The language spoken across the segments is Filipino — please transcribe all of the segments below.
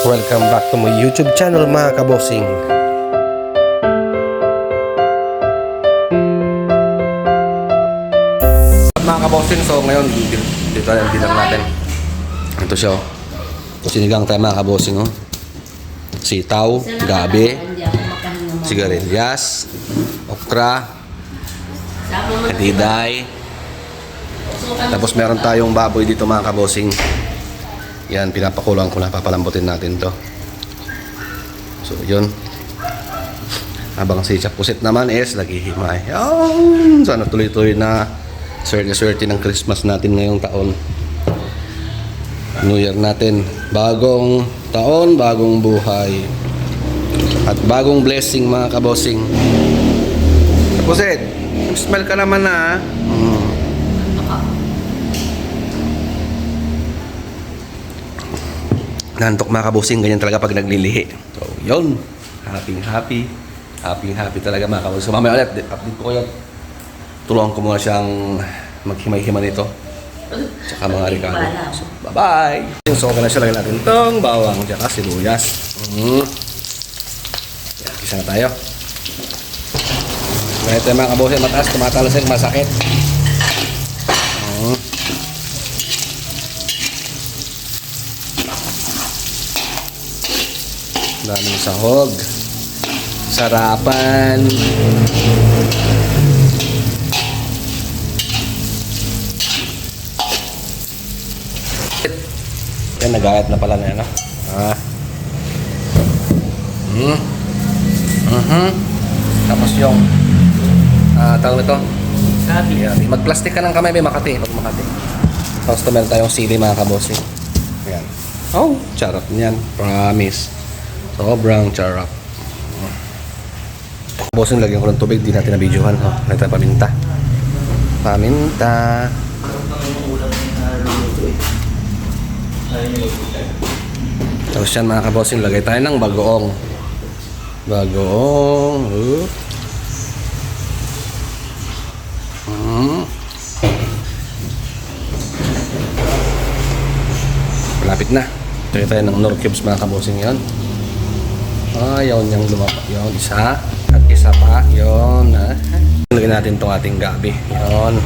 Welcome back to my YouTube channel mga kabossing. Mga kabossing, so ngayon dito yung bilang natin. Ito siya, sinigang tayo mga kabossing. Sitaw, gabi, sigarilyas, okra, kadiday. Tapos meron tayong baboy dito mga kabossing. Yan, pinapakulang ko na, papalambutin natin to. So yun, habang si Chapusit naman is naghihimay. Yan, sana tuloy-tuloy na swerte ng Christmas natin ngayong taon. New Year natin, bagong taon, bagong buhay at bagong blessing mga kabossing. Chapusit, smell ka naman na. Nantok mga kabusing, ganyan talaga pag naglilihi. So, yun. Happy talaga mga kabusing. So, mamaya ulit, update ko kayo. Tulungan ko muna siyang maghimay-hima nito. Tsaka mga Ricardo. So, bye-bye! So, okay na siya. Lagyan natin itong bawang, tsaka sibuyas. Yan, kisa na tayo. Ganito yung mga kabusing, mataas, tumatalasig, masakit. Daming sahog, sarapan. Yan, nagayat na pala na yan. Tapos yung tawag ito magplastic ka ng kamay, may Makati. Tapos meron tayong sili mga kabossing. Ayan. Oh, charot niyan, promise. Sobrang charap. Bossing, lagyan ko ng tubig. Di natin na-videohan. Lagyan tayo paminta. Tapos yan mga kabossing, lagay tayo ng bagoong. Malapit na. Lagay tayo ng Knorr cubes mga kabossing yan. Ayaw niyang lumapa. Yun, isa. At isa pa. Yun. Lagyan natin itong ating gabi. Yun.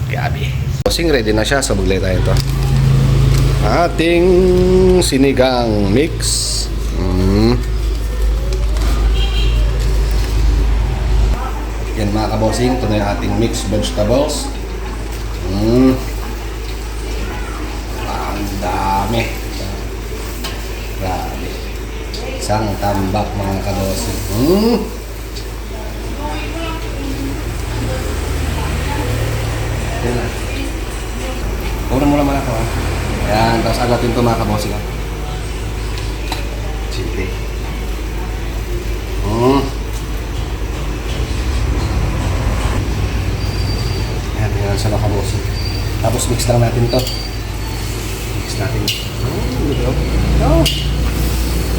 Gabi. Bossing, ready na siya. So, maglagay tayo ito. Ating sinigang mix. Yan mga kabossing. Ito na yung ating mixed vegetables. Ang dami. Grabe. Isang tambak mga kabossing. Yan na. Puro mo naman ako. Ayan, tapos agatin ito mga kabossing. Simple. Ayan sa mga kabossing. Tapos mix lang natin ito. Mix natin.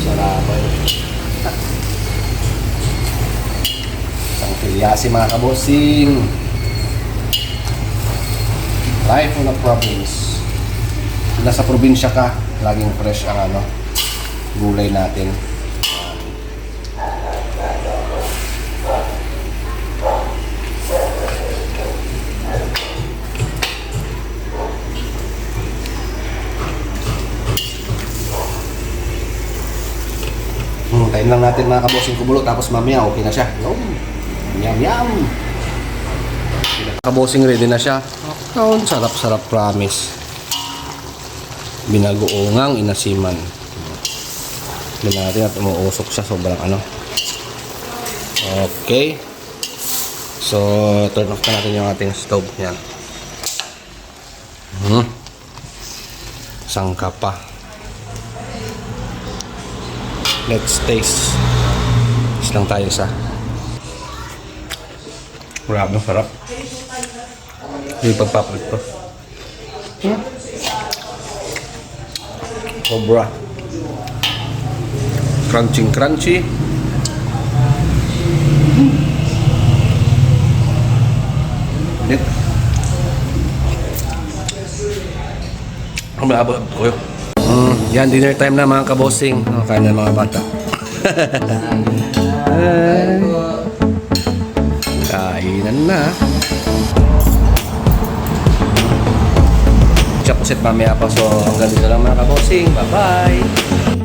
Sarap. Isang pilyasi mga kabossing. Life on a province. Nasa probinsya ka, laging fresh ang gulay natin. Tayin lang natin mga kabossing kumulo, tapos mamaya okay na siya. Yum. Kabossing, ready na siya. Sarap promise. Binagoongang inasiman. Hindi natin at umuusok siya, sobrang Okay. So, turn off na natin yung ating stove. Yan. Sangka pa. Let's taste. Taste lang tayo sa. Grabe, sarap. Yung pagpapalit to. Cobra. Crunchy. Ulit. Umaabot ko yun. Yan, dinner time na mga kabosing. Kain na mga bata. Kainan na. Chapusit mamaya pa. So, hanggang dito lang mga kabosing. Bye-bye!